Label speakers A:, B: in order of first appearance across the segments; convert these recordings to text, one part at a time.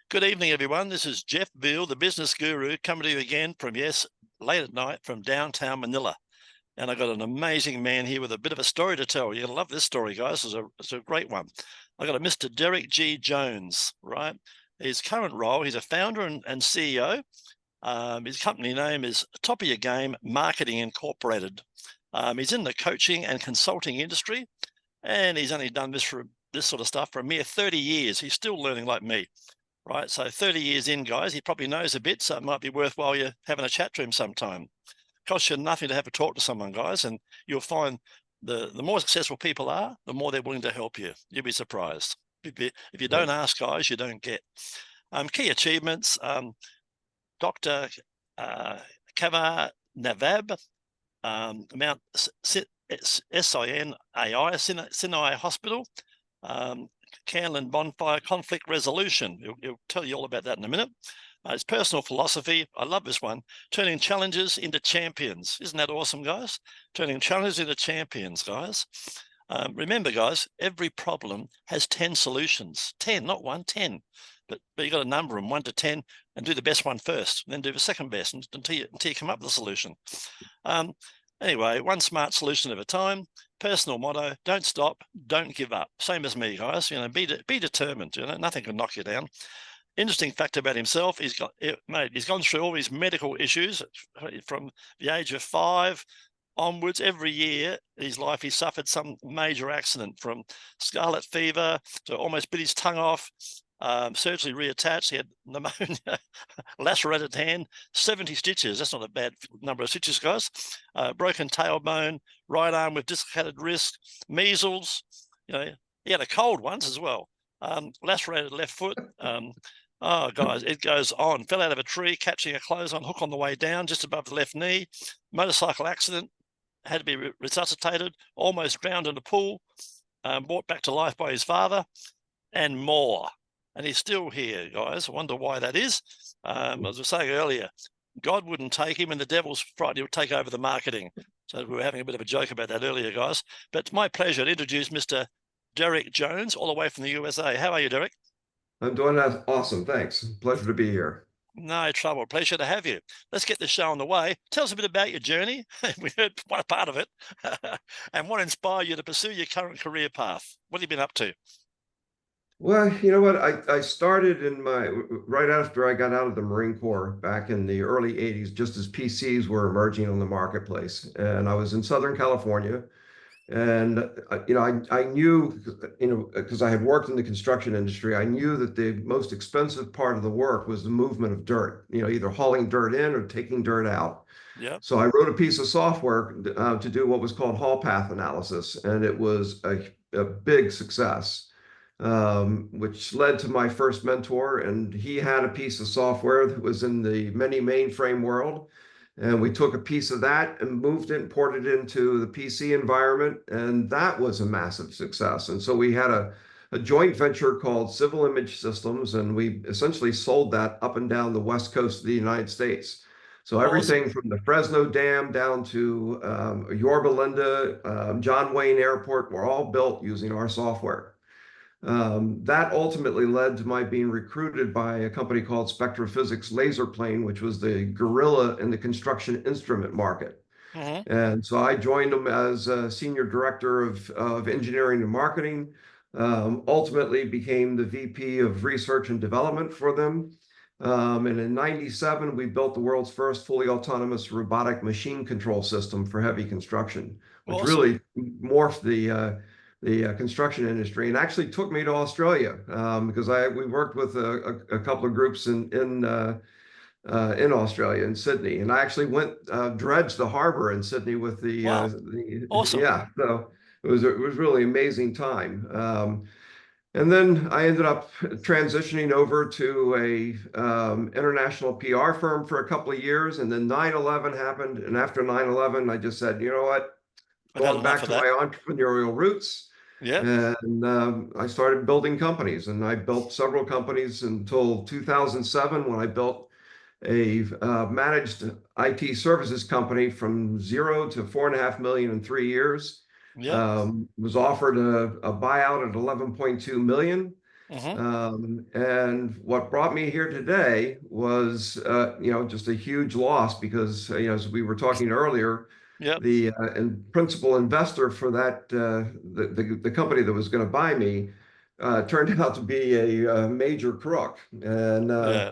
A: Good evening, everyone. This is Jeff Veale, the business guru, coming to you again from, yes, late at night from downtown Manila. And I've got an amazing man here with a bit of a story to tell. You're going to love this story, guys. It's a great one. I've got a Mr. Deryck G. Jones, right? His current role, he's a founder and CEO. His company name is Top of Your Game Marketing Incorporated. He's in the coaching and consulting industry, and he's only done this sort of stuff for a mere 30 years. He's still learning like me. Right, so 30 years in, guys, he probably knows a bit, so it might be worthwhile you having a chat to him sometime. Costs you nothing to have a talk to someone, guys, and you'll find the more successful people are, the more they're willing to help you. You'll be surprised. If you don't ask, guys, you don't get. Key achievements, Dr. 𝐒𝐭𝐫𝐤 𝐉𝐨𝐧𝐞𝐬, Mount Sinai Hospital, Candlin Bonfire Conflict Resolution. He'll tell you all about that in a minute. His personal philosophy, I love this one, turning challenges into champions. Isn't that awesome, guys? Turning challenges into champions, guys. Remember, guys, every problem has 10 solutions. 10, not one, 10. But you got to number them 1 to 10 and do the best one first, and then do the second best until you come up with a solution. Anyway, one smart solution at a time. Personal motto: don't stop, don't give up. Same as me, guys. Be determined. Nothing can knock you down. Interesting fact about himself: he's gone through all these medical issues from the age of 5 onwards. Every year in his life, he suffered some major accident, from scarlet fever to almost bit his tongue off. Surgically reattached. He had pneumonia, lacerated hand, 70 stitches. That's not a bad number of stitches, guys. Broken tailbone, right arm with dislocated wrist, measles. He had a cold once as well. Lacerated left foot. Oh, guys, it goes on. Fell out of a tree, catching a clothesline hook on the way down, just above the left knee. Motorcycle accident, had to be resuscitated. Almost drowned in a pool. Brought back to life by his father, and more. And he's still here, guys. I wonder why that is. As I was saying earlier, God wouldn't take him, and the devil's frightened he'll take over the marketing. So we were having a bit of a joke about that earlier, guys. But it's my pleasure to introduce Mr. Deryck Jones, all the way from the USA. How are you, Deryck?
B: I'm doing awesome. Thanks. Pleasure to be here.
A: No trouble. Pleasure to have you. Let's get the show on the way. Tell us a bit about your journey. We heard one part of it. And what inspired you to pursue your current career path? What have you been up to?
B: Well, you know what? I started right after I got out of the Marine Corps back in the early 80s, just as PCs were emerging on the marketplace. And I was in Southern California. And, I knew, because I had worked in the construction industry, I knew that the most expensive part of the work was the movement of dirt, either hauling dirt in or taking dirt out.
A: Yeah.
B: So I wrote a piece of software to do what was called haul path analysis, and it was a big success, which led to my first mentor. And he had a piece of software that was in the many mainframe world. And we took a piece of that and moved it and ported it into the PC environment. And that was a massive success. And so we had a joint venture called Civil Image Systems, and we essentially sold that up and down the West Coast of the United States. So everything
A: Awesome.
B: from the Fresno Dam down to Yorba Linda, John Wayne Airport were all built using our software. That ultimately led to my being recruited by a company called Spectraphysics Laserplane, which was the gorilla in the construction instrument market.
A: Mm-hmm.
B: And so I joined them as a senior director of engineering and marketing, ultimately became the VP of research and development for them. And in '97, we built the world's first fully autonomous robotic machine control system for heavy construction, which
A: Awesome.
B: really morphed the construction industry, and actually took me to Australia, because we worked with a couple of groups in Australia, in Sydney, and I actually went dredged the harbor in Sydney with
A: Wow. Awesome.
B: yeah. So it was really amazing time. And then I ended up transitioning over to a international PR firm for a couple of years, and then 9/11 happened, and after 9/11, I just said, you know what?
A: I've had
B: Going
A: enough
B: back
A: of
B: to
A: that.
B: my entrepreneurial roots.
A: Yeah.
B: And I started building companies, and I built several companies until 2007, when I built a managed IT services company from 0 to 4.5 million in 3 years.
A: Yeah.
B: Was offered a buyout at 11.2 million. And what brought me here today was, just a huge loss because, as we were talking earlier,
A: Yep.
B: the principal investor for that, the company that was going to buy me, turned out to be a major crook. And
A: Yeah.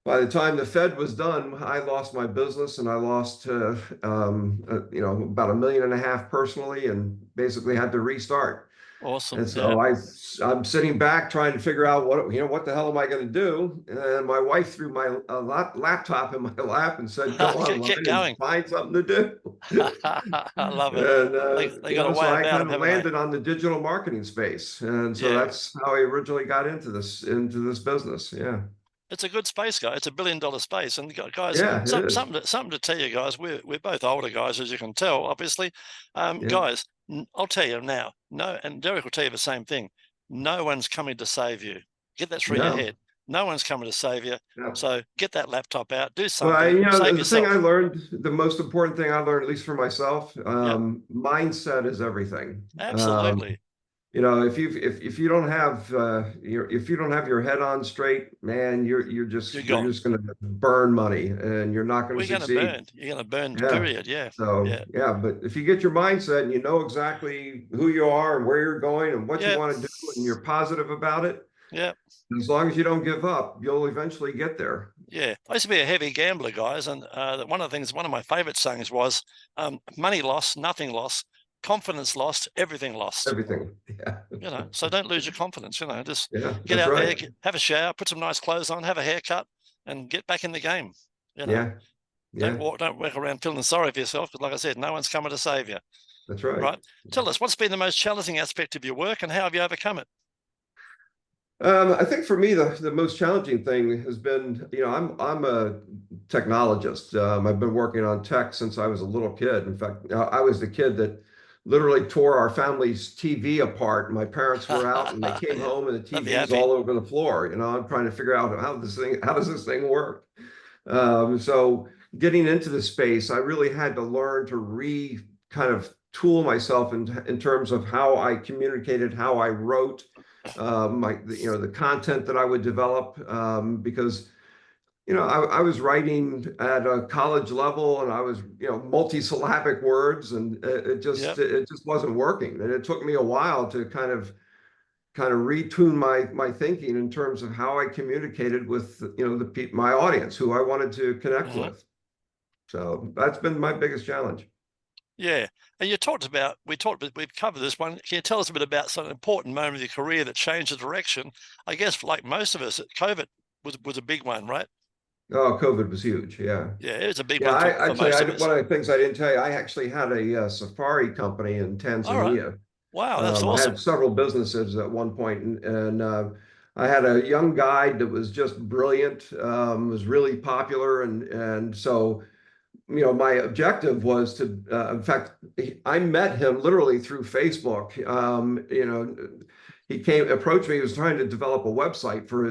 B: by the time the Fed was done, I lost my business and I lost, about $1.5 million personally, and basically had to restart.
A: Awesome.
B: And
A: Yeah.
B: so I'm sitting back trying to figure out what the hell am I going to do? And my wife threw my laptop in my lap and said, "Go online
A: Get
B: and
A: going.
B: find something to do."
A: I love it.
B: And
A: They got a
B: so
A: way
B: I
A: about
B: kind
A: them,
B: of
A: haven't they?
B: landed on the digital marketing space, and so
A: Yeah.
B: that's how I originally got into this business. Yeah,
A: It's a good space, guy. It's $1 billion space, and guys,
B: yeah, it is.
A: something to tell you guys. We're both older guys, as you can tell, obviously.
B: Yeah,
A: Guys, I'll tell you now. No, and Deryck will tell you the same thing. No one's coming to save you. Get that through your
B: no,
A: head. No one's coming to save you.
B: no.
A: So get that laptop out. Do
B: Well,
A: something. Save
B: the thing I
A: yourself.
B: learned, the most important thing I learned, at least for myself,
A: Yep.
B: mindset is everything.
A: Absolutely.
B: If you don't have if you don't have your head on straight, man,
A: You're
B: you're
A: gone.
B: just going to burn money and you're not going to
A: We're going to
B: succeed.
A: burn. You're going to burn.
B: Yeah.
A: Period. Yeah.
B: So
A: Yeah.
B: yeah, but if you get your mindset and you know exactly who you are and where you're going and what you
A: Yeah.
B: want to do, and you're positive about it,
A: Yeah.
B: as long as you don't give up, you'll eventually get there.
A: Yeah, I used to be a heavy gambler, guys, and one of my favorite sayings was, "Money lost, nothing lost; confidence lost, everything lost."
B: Everything. Yeah.
A: So don't lose your confidence. Just
B: Yeah,
A: get
B: that's
A: out there,
B: right.
A: have a shower, put some nice clothes on, have a haircut, and get back in the game.
B: Yeah. Yeah,
A: Don't walk around feeling sorry for yourself, because, like I said, no one's coming to save you.
B: that's right.
A: Right? Tell us, what's been the most challenging aspect of your work, and how have you overcome it?
B: I think for me, the most challenging thing has been, I'm a technologist. I've been working on tech since I was a little kid. In fact, I was the kid that literally tore our family's TV apart. My parents were out and they came home and the
A: They'll be
B: TV's
A: happy.
B: all over the floor. I'm trying to figure out how does this thing work? So getting into the space, I really had to learn to kind of tool myself in terms of how I communicated, how I wrote, the content that I would develop, because I was writing at a college level and I was multisyllabic words, and
A: Yep.
B: it just wasn't working, and it took me a while to kind of retune my thinking in terms of how I communicated with my audience, who I wanted to connect with. So that's been my biggest challenge.
A: Yeah, and we've covered this one. Can you tell us a bit about some important moment of your career that changed the direction? I guess, like most of us, COVID was a big one, right?
B: Oh, COVID was huge. Yeah.
A: Yeah, it was a big
B: Yeah,
A: one for most of us.
B: one of the things I didn't tell you, I actually had a safari company in
A: All right.
B: Tanzania.
A: Wow, that's
B: I had
A: awesome.
B: several businesses at one point, and I had a young guide that was just brilliant, was really popular, and so my objective was to, in fact, I met him literally through Facebook. He approached me. He was trying to develop a website for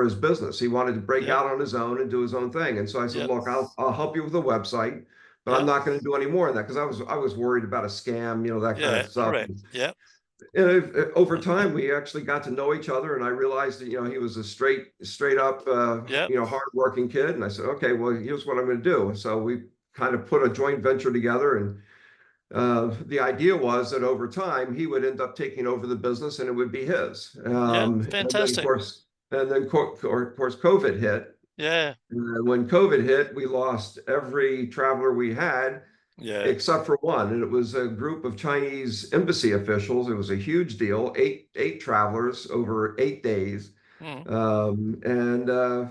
B: his business. He wanted to break
A: Yep.
B: out on his own and do his own thing. And so I said,
A: Yep.
B: "Look, I'll help you with a website, but I'm
A: Yep.
B: not going to do any more of that because I was worried about a scam, that kind of
A: Yeah,
B: stuff."
A: correct. Yep.
B: And over time, we actually got to know each other, and I realized that he was a straight up
A: Yep.
B: hardworking kid. And I said, "Okay, well, here's what I'm going to do." So we kind of put a joint venture together, and the idea was that over time he would end up taking over the business, and it would be his.
A: Yep.
B: And then
A: Fantastic.
B: of course, COVID hit.
A: Yeah.
B: When COVID hit, we lost every traveler we had
A: Yeah.
B: except for one, and it was a group of Chinese embassy officials. It was a huge deal, eight travelers over 8 days,
A: Mm.
B: and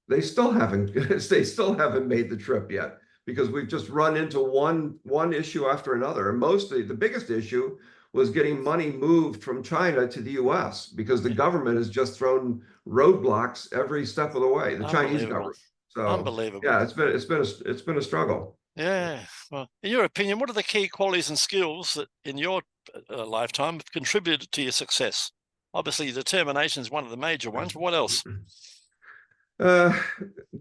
B: they still haven't they still haven't made the trip yet because we've just run into one issue after another. And mostly the biggest issue was getting money moved from China to the U.S. because the government has just thrown roadblocks every step of the way. The Chinese
A: Unbelievable.
B: government. So
A: Unbelievable.
B: yeah, it's been a struggle.
A: Yeah. Well, in your opinion, what are the key qualities and skills that in your lifetime have contributed to your success? Obviously, determination is one of the major ones, but what else?
B: Uh,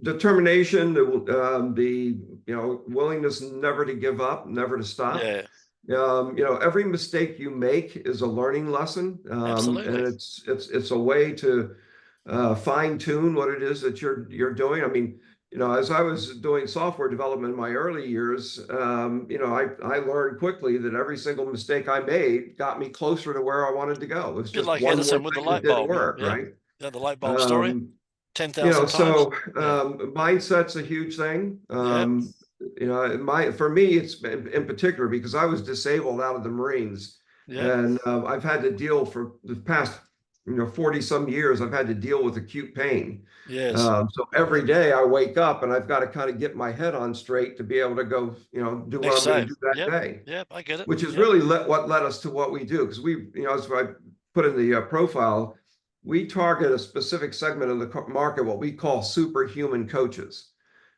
B: Determination, the willingness never to give up, never to stop.
A: Yeah.
B: Every mistake you make is a learning lesson,
A: Absolutely.
B: and it's a way to fine tune what it is that you're doing. I mean, as I was doing software development in my early years, I learned quickly that every single mistake I made got me closer to where I wanted to go. It was
A: Bit
B: just
A: like
B: one more
A: Edison with the
B: thing that
A: light
B: didn't
A: bulb. Yeah.
B: work,
A: Yeah.
B: right?
A: Yeah. The light bulb story,
B: Um,
A: 10,000 times.
B: so
A: Yeah.
B: mindset's a huge thing.
A: Yeah.
B: For me, it's in particular because I was disabled out of the Marines,
A: Yeah.
B: and I've had to deal for the past 40 some years. I've had to deal with acute pain.
A: Yes.
B: So every day I wake up and I've got to kind of get my head on straight to be able to go, do what
A: Next
B: I'm going
A: day.
B: to do that
A: Yep.
B: day,
A: Yep. I get it.
B: which is
A: Yep.
B: really what led us to what we do. Because as I put in the profile, we target a specific segment of the market, what we call superhuman coaches.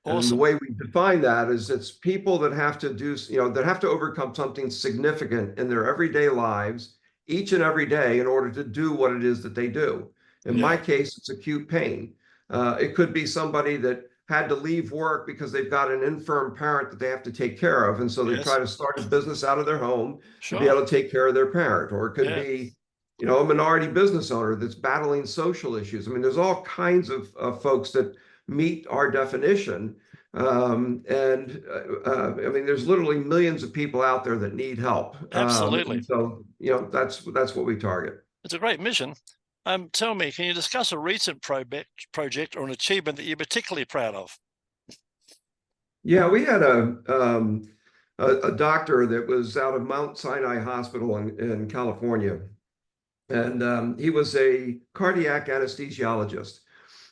B: And the
A: Awesome.
B: way we define that is it's people that have to do, that have to overcome something significant in their everyday lives each and every day in order to do what it is that they do. In my
A: Yeah.
B: case, it's acute pain. It could be somebody that had to leave work because they've got an infirm parent that they have to take care of. And so they try
A: Yes.
B: to start a business out of their home to be
A: Sure.
B: able to take care of their parent. Or it could
A: Yeah.
B: be, a minority business owner that's battling social issues. I mean, there's all kinds of folks that meet our definition. I mean, there's literally millions of people out there that need help.
A: Absolutely.
B: And so, that's what we target.
A: It's a great mission. Tell me, can you discuss a recent project or an achievement that you're particularly proud of?
B: Yeah, we had a doctor that was out of Mount Sinai Hospital in California, and he was a cardiac anesthesiologist.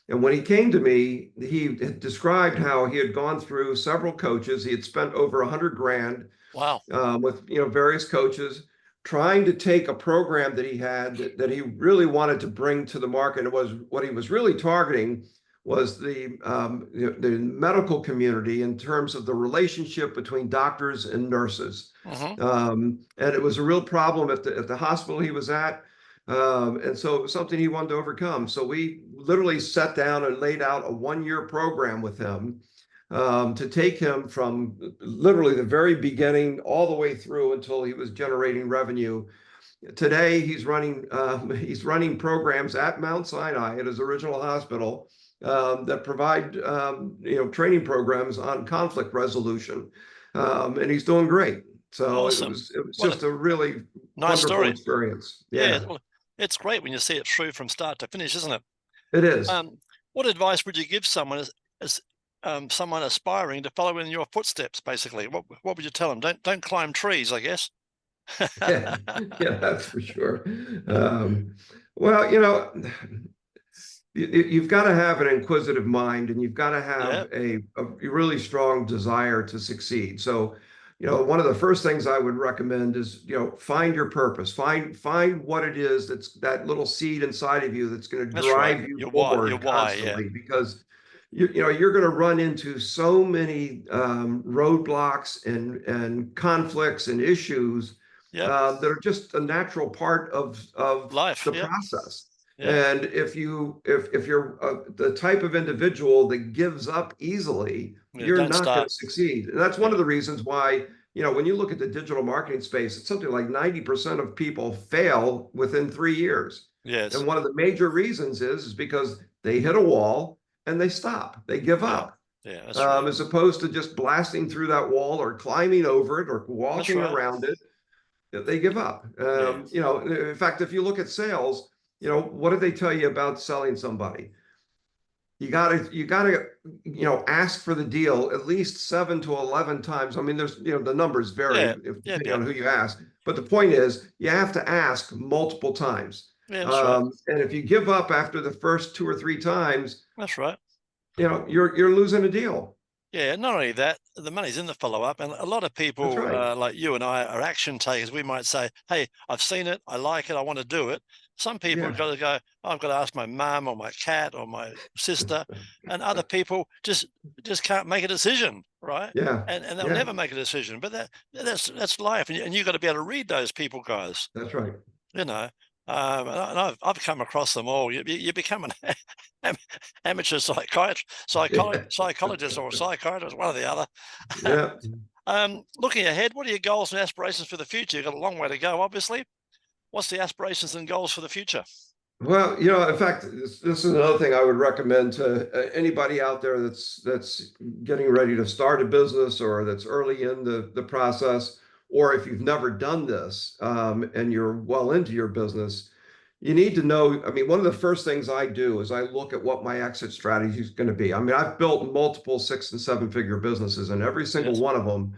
B: And when he came to me, he had described how he had gone through several coaches. He had spent over 100 grand
A: Wow.
B: with various coaches, trying to take a program that he had that he really wanted to bring to the market. It was what he was really targeting was the medical community in terms of the relationship between doctors and nurses. And it was a real problem at the hospital he was at. And so it was something he wanted to overcome. So we literally sat down and laid out a 1-year program with him to take him from literally the very beginning all the way through until he was generating revenue. Today, he's running programs at Mount Sinai at his original hospital that provide training programs on conflict resolution, and he's doing great. So
A: Awesome.
B: it was just a really
A: nice
B: wonderful
A: story.
B: experience.
A: Yeah. Well, it's great when you see it through from start to finish, isn't it?
B: It is.
A: What advice would you give someone as someone aspiring to follow in your footsteps? Basically, what would you tell them? Don't climb trees, I guess.
B: Yeah, that's for sure. Well, you've got to have an inquisitive mind, and you've got to have a really strong desire to succeed. So, one of the first things I would recommend is, find your purpose, find what it is that's that little seed inside of you that's going to drive you forward constantly, because you're going to run into so many roadblocks and conflicts and issues that are just a natural part of
A: life,
B: the process. And if you're the type of individual that gives up easily, you're not going to succeed. And that's one of the reasons why, when you look at the digital marketing space, it's something like 90% of people fail within 3 years.
A: Yes.
B: And one of the major reasons is because they hit a wall and they stop, they give up.
A: Yeah, that's right.
B: As opposed to just blasting through that wall or climbing over it or walking around it, they give up. In fact, if you look at sales, what do they tell you about selling somebody? You gotta, ask for the deal at least 7 to 11 times. I mean, there's, the numbers vary depending on who you ask. But the point is, you have to ask multiple times.
A: Yeah, that's right.
B: And if you give up after the first 2 or 3 times,
A: that's right.
B: You're losing a deal.
A: Yeah, not only that, the money's in the follow-up, and a lot of people like you and I are action takers. We might say, hey, I've seen it, I like it, I want to do it. Some people have got to go, oh, I've got to ask my mum or my cat or my sister, and other people just can't make a decision, right?
B: Yeah.
A: And they'll never make a decision, but that's life, and you've got to be able to read those people, guys.
B: That's right.
A: And I've come across them all. You become an amateur psychologist or psychiatrist, one or the other.
B: Yeah.
A: Looking ahead, what are your goals and aspirations for the future? You've got a long way to go, obviously. What's the aspirations and goals for the future?
B: Well, in fact, this is another thing I would recommend to anybody out there that's getting ready to start a business or that's early in the process, or if you've never done this and you're well into your business, you need to know. I mean, one of the first things I do is I look at what my exit strategy is going to be. I mean, I've built multiple 6- and 7-figure businesses, and every single
A: Yes.
B: one of them,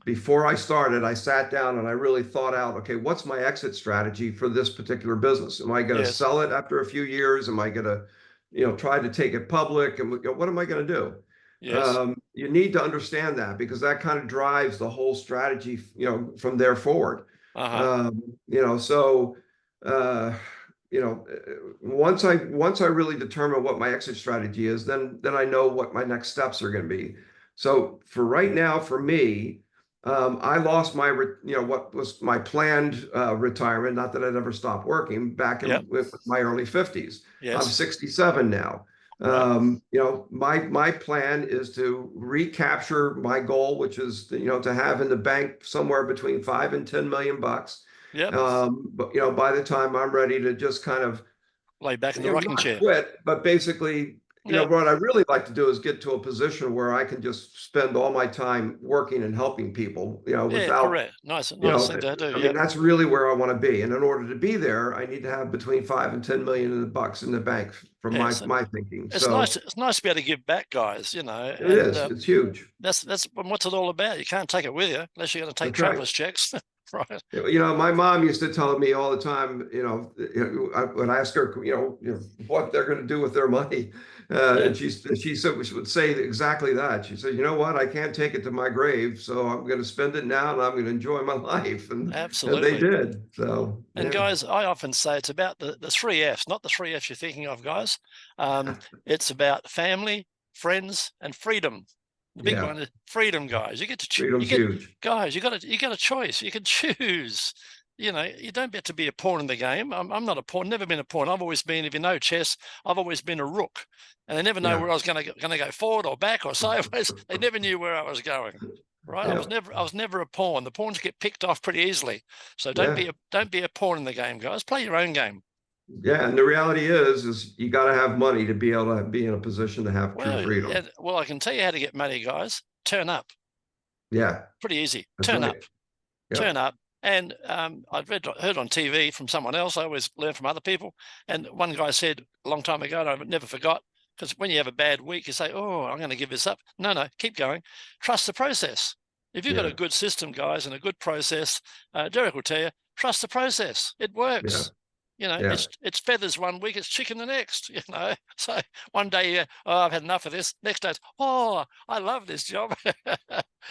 B: before I started, I sat down and I really thought out, okay, what's my exit strategy for this particular business? Am I going to
A: Yes.
B: sell it after a few years? Am I going to, try to take it public? And what am I going to do?
A: Yes.
B: You need to understand that, because that kind of drives the whole strategy, from there forward.
A: Uh-huh.
B: So, once I really determine what my exit strategy is, then I know what my next steps are going to be. So for right now, for me, I lost what was my planned retirement. Not that I'd ever stopped working back
A: Yep.
B: in with my early 50s. I'm
A: Yes.
B: 67 now.
A: Right.
B: My plan is to recapture my goal, which is to have in the bank somewhere between 5 and 10 million bucks.
A: Yep.
B: But by the time I'm ready to just kind of
A: Lay back in the rocking
B: not
A: chair.
B: quit, but basically,
A: Yep.
B: what I really like to do is get to a position where I can just spend all my time working and helping people,
A: Yeah,
B: without,
A: correct. Nice thing to do.
B: I
A: Yeah.
B: mean, that's really where I want to be. And in order to be there, I need to have between 5 and 10 million in the bucks in the bank, from
A: Yeah.
B: my thinking.
A: It's nice.
B: So
A: It's nice to be able to give back, guys.
B: it
A: And
B: is, it's huge.
A: that's what's it all about. You can't take it with you unless you're going to take
B: That's right.
A: traveler's checks, right?
B: My mom used to tell me all the time, I would ask her, what they're going to do with their money.
A: Yeah.
B: And she said, she would say exactly that. She said, you know what, I can't take it to my grave, so I'm going to spend it now and I'm going to enjoy my life. And they
A: Absolutely.
B: did. So,
A: And
B: yeah.
A: guys, I often say it's about the 3 Fs, not the 3 Fs you're thinking of, guys. It's about family, friends, and freedom. The big
B: Yeah.
A: one is freedom, guys. You get to choose.
B: Freedom's huge.
A: Guys, you got a choice. You can choose. You don't get to be a pawn in the game. I'm not a pawn. Never been a pawn. I've always been, if you know chess, I've always been a rook, and they never know where I was going to go forward or back or sideways. They never knew where I was going. Right?
B: Yeah.
A: I was never a pawn. The pawns get picked off pretty easily. So don't be a pawn in the game, guys. Play your own game.
B: Yeah, and the reality is you got to have money to be able to be in a position to have true freedom.
A: Well, I can tell you how to get money, guys. Turn up.
B: Yeah.
A: Pretty easy.
B: That's
A: Turn
B: right.
A: up.
B: Yep.
A: Turn up. And I'd heard on TV from someone else. I always learn from other people. And one guy said a long time ago, and I never forgot, because when you have a bad week, you say, oh, I'm going to give this up. No, keep going. Trust the process. If you've got a good system, guys, and a good process, Deryck will tell you, trust the process. It works. It's feathers one week, it's chicken the next, So one day, I've had enough of this. Next day, it's, oh, I love this job.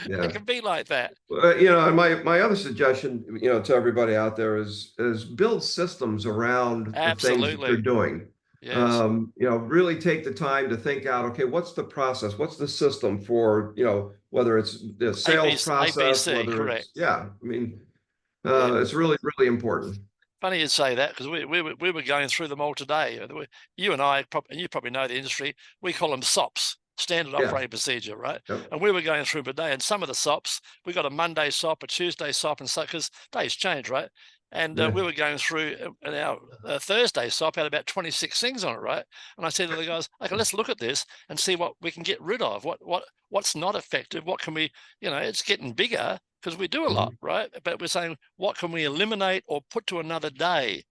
A: It can be like that.
B: And my other suggestion, to everybody out there is build systems around the things that you're doing.
A: Yes.
B: Really take the time to think out, okay, what's the process? What's the system for, whether it's the sales process,
A: ABC,
B: whether
A: correct.
B: it's really, really important.
A: Funny you'd say that, because we were going through them all today. You and I, and you probably know the industry, we call them SOPs, standard operating procedure, right?
B: Yep.
A: And we were going through today, and some of the SOPs, we got a Monday SOP, a Tuesday SOP, and so, because days change, right? And we were going through, and our Thursday SOP had about 26 things on it, right? And I said to the guys, okay, let's look at this and see what we can get rid of, what's not effective, what can we, it's getting bigger, because we do a lot, right? But we're saying, what can we eliminate or put to another day?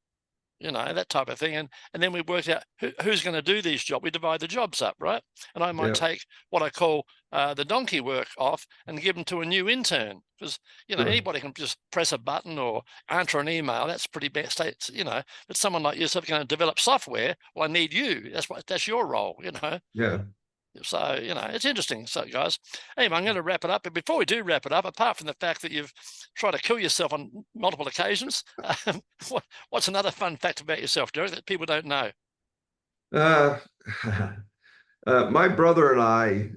A: That type of thing. And then we worked out who's going to do these jobs. We divide the jobs up, right? And I might take what I call the donkey work off and give them to a new intern, because, anybody can just press a button or answer an email. That's pretty bad states, but someone like yourself going to develop software. Well, I need you. That's your role,
B: Yeah. So,
A: it's interesting. So, guys, anyway, I'm going to wrap it up. But before we do wrap it up, apart from the fact that you've tried to kill yourself on multiple occasions, what's another fun fact about yourself, Deryck, that people don't know?
B: My brother and I,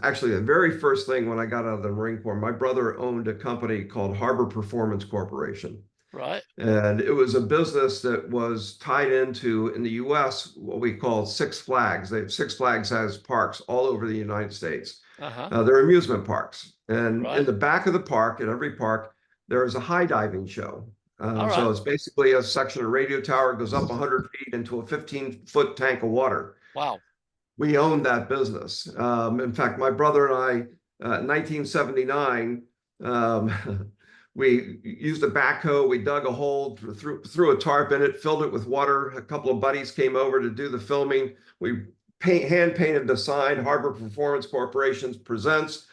B: actually the very first thing when I got out of the Marine Corps, my brother owned a company called Harbor Performance Corporation.
A: Right.
B: And it was a business that was tied into, in the US, what we call Six Flags. Six Flags has parks all over the United States. They're amusement parks. And in the back of the park, at every park, there is a high diving show. So it's basically a section of radio tower goes up 100 feet into a 15-foot tank of water.
A: Wow.
B: We owned that business. In fact, my brother and I, in 1979, we used a backhoe. We dug a hole, threw a tarp in it, filled it with water. A couple of buddies came over to do the filming. We hand painted the sign, Harbor Performance Corporation presents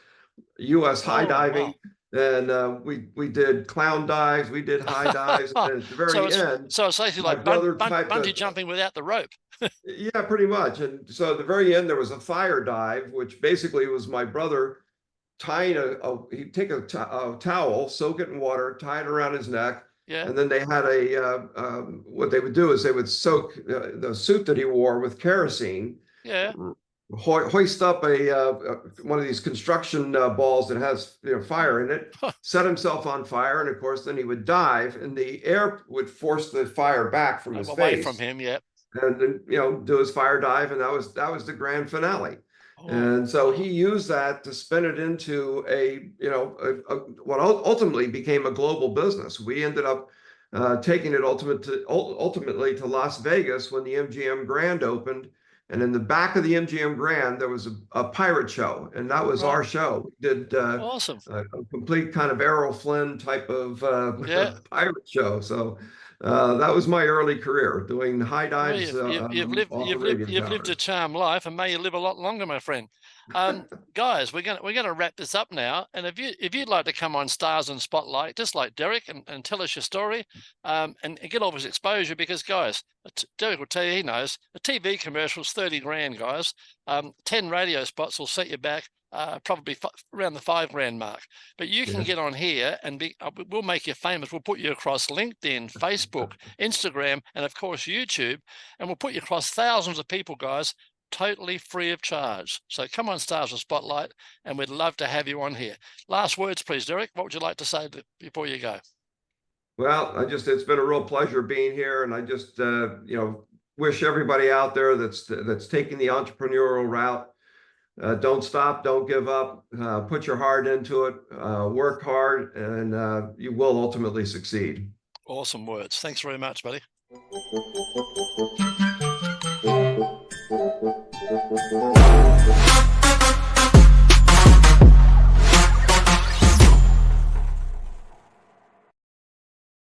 B: U.S. high diving.
A: Wow.
B: And we did clown dives, we did high dives, and at the very end.
A: So it's basically like bungee jumping without the rope.
B: Yeah, pretty much. And so at the very end, there was a fire dive, which basically was my brother tying he'd take a towel, soak it in water, tie it around his neck.
A: Yeah.
B: And then they had what they would do is they would soak the suit that he wore with kerosene.
A: Yeah.
B: Hoist up one of these construction balls that has fire in it, set himself on fire, and of course then he would dive, and the air would force the fire back from his
A: away
B: face
A: from him, yeah,
B: and then do his fire dive, and that was the grand finale. And so he used that to spin it into what ultimately became a global business. We ended up taking it ultimately to Las Vegas when the MGM Grand opened. And in the back of the MGM Grand, there was a pirate show, and that was our show. We did
A: awesome.
B: A complete kind of Errol Flynn type of pirate show. So that was my early career, doing high dives.
A: Well, you've lived a charmed life, and may you live a lot longer, my friend. Guys, we're gonna wrap this up now. And if you'd like to come on Stars and Spotlight, just like Deryck, and tell us your story, and get all of his exposure, because guys, Deryck will tell you he knows a TV commercial is 30 grand, guys. 10 radio spots will set you back probably around the $5 grand mark. But you can get on here and we'll make you famous. We'll put you across LinkedIn, Facebook, Instagram, and of course YouTube, and we'll put you across thousands of people, guys, totally free of charge. So come on Stars and Spotlight, and we'd love to have you on here. Last words, please, Deryck. What would you like to say before you go?
B: Well, it's been a real pleasure being here, and I just wish everybody out there that's taking the entrepreneurial route, don't stop, don't give up, put your heart into it, work hard, and you will ultimately succeed.
A: Awesome words. Thanks very much, buddy.